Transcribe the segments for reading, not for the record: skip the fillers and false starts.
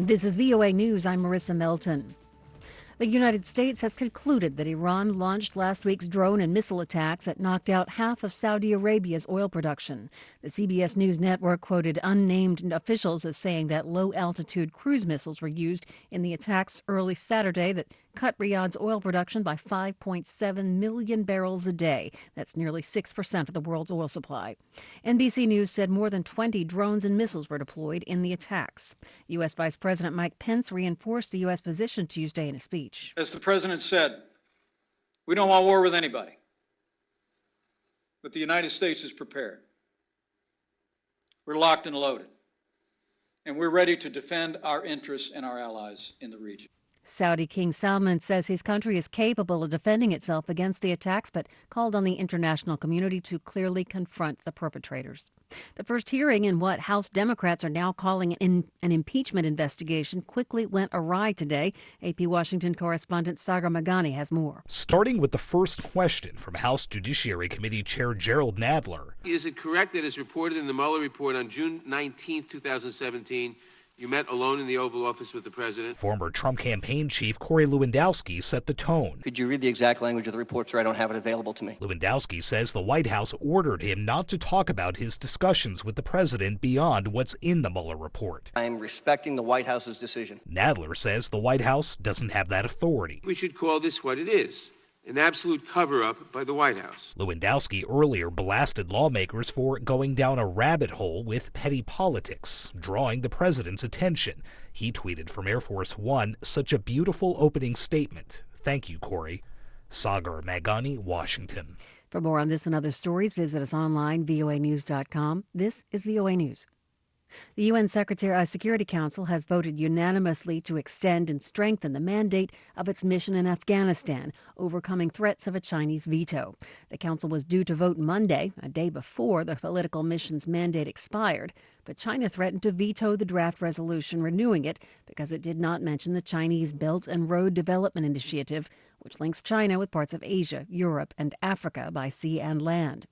This is VOA News. I'm Marissa Melton. The United States has concluded that Iran launched last week's drone and missile attacks that knocked out half of Saudi Arabia's oil production. The CBS News network quoted unnamed officials as saying that low-altitude cruise missiles were used in the attacks early Saturday that cut Riyadh's oil production by 5.7 million barrels a day. That's nearly 6% of the world's oil supply. NBC News said more than 20 drones and missiles were deployed in the attacks. U.S. Vice President Mike Pence reinforced the U.S. position Tuesday in a speech. As the president said, we don't want war with anybody, but the United States is prepared. We're locked and loaded, and we're ready to defend our interests and our allies in the region. Saudi King Salman says his country is capable of defending itself against the attacks, but called on the international community to clearly confront the perpetrators. The first hearing in what House Democrats are now calling an impeachment investigation quickly went awry today. AP Washington correspondent Sagar Meghani has more. Starting with the first question from House Judiciary Committee Chair Gerald Nadler. Is it correct that as reported in the Mueller report on June 19, 2017, you met alone in the Oval Office with the president? Former Trump campaign chief Corey Lewandowski set the tone. Could you read the exact language of the report, sir? I don't have it available to me. Lewandowski says the White House ordered him not to talk about his discussions with the president beyond what's in the Mueller report. I am respecting the White House's decision. Nadler says the White House doesn't have that authority. We should call this what it is. An absolute cover-up by the White House. Lewandowski earlier blasted lawmakers for going down a rabbit hole with petty politics, drawing the president's attention. He tweeted from Air Force One, "Such a beautiful opening statement. Thank you, Corey." Sagar Meghani, Washington. For more on this and other stories, visit us online, voanews.com. This is VOA News. The UN Security Council has voted unanimously to extend and strengthen the mandate of its mission in Afghanistan, overcoming threats of a Chinese veto. The council was due to vote Monday, a day before the political mission's mandate expired, but China threatened to veto the draft resolution renewing it because it did not mention the Chinese Belt and Road Development Initiative, which links China with parts of Asia, Europe, and Africa by sea and land.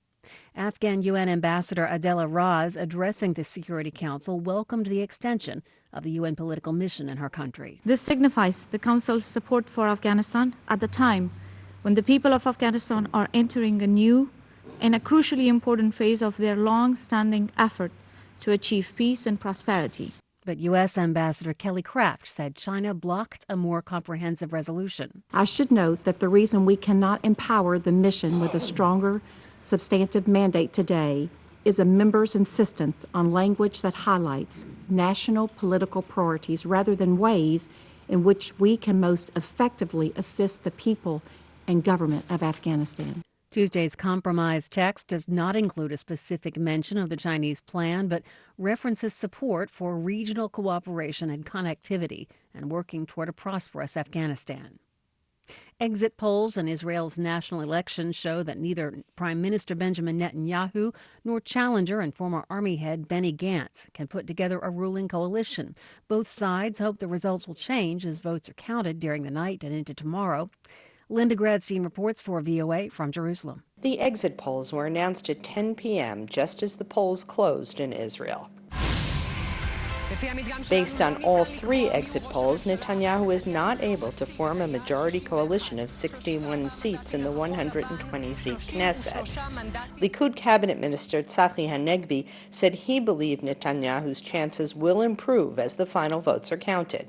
Afghan UN Ambassador Adela Raz, addressing the Security Council, welcomed the extension of the UN political mission in her country. This signifies the Council's support for Afghanistan at the time when the people of Afghanistan are entering a new and a crucially important phase of their long-standing effort to achieve peace and prosperity. But U.S. Ambassador Kelly Craft said China blocked a more comprehensive resolution. I should note that the reason we cannot empower the mission with a stronger substantive mandate today is a member's insistence on language that highlights national political priorities rather than ways in which we can most effectively assist the people and government of Afghanistan. Tuesday's compromise text does not include a specific mention of the Chinese plan, but references support for regional cooperation and connectivity and working toward a prosperous Afghanistan. Exit polls in Israel's national election show that neither Prime Minister Benjamin Netanyahu nor challenger and former Army head Benny Gantz can put together a ruling coalition. Both sides hope the results will change as votes are counted during the night and into tomorrow. Linda Gradstein reports for VOA from Jerusalem. The exit polls were announced at 10 p.m. just as the polls closed in Israel. Based on all three exit polls, Netanyahu is not able to form a majority coalition of 61 seats in the 120-seat Knesset. Likud cabinet minister Tzachi Hanegbi said he believed Netanyahu's chances will improve as the final votes are counted.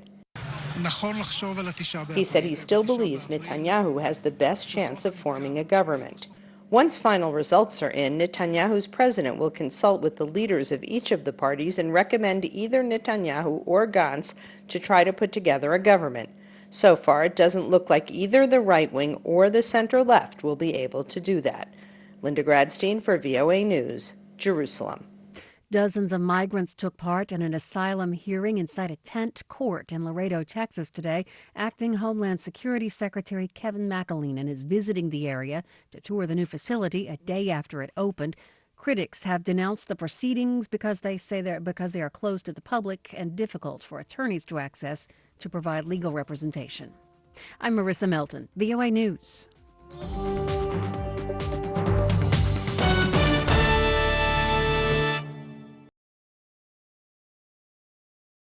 He said he still believes Netanyahu has the best chance of forming a government. Once final results are in, Netanyahu's president will consult with the leaders of each of the parties and recommend either Netanyahu or Gantz to try to put together a government. So far, it doesn't look like either the right wing or the center-left will be able to do that. Linda Gradstein for VOA News, Jerusalem. Dozens of migrants took part in an asylum hearing inside a tent court in Laredo, Texas today. Acting Homeland Security Secretary Kevin McAleenan is visiting the area to tour the new facility a day after it opened. Critics have denounced the proceedings because they are closed to the public and difficult for attorneys to access to provide legal representation. I'm Marissa Melton, VOA News.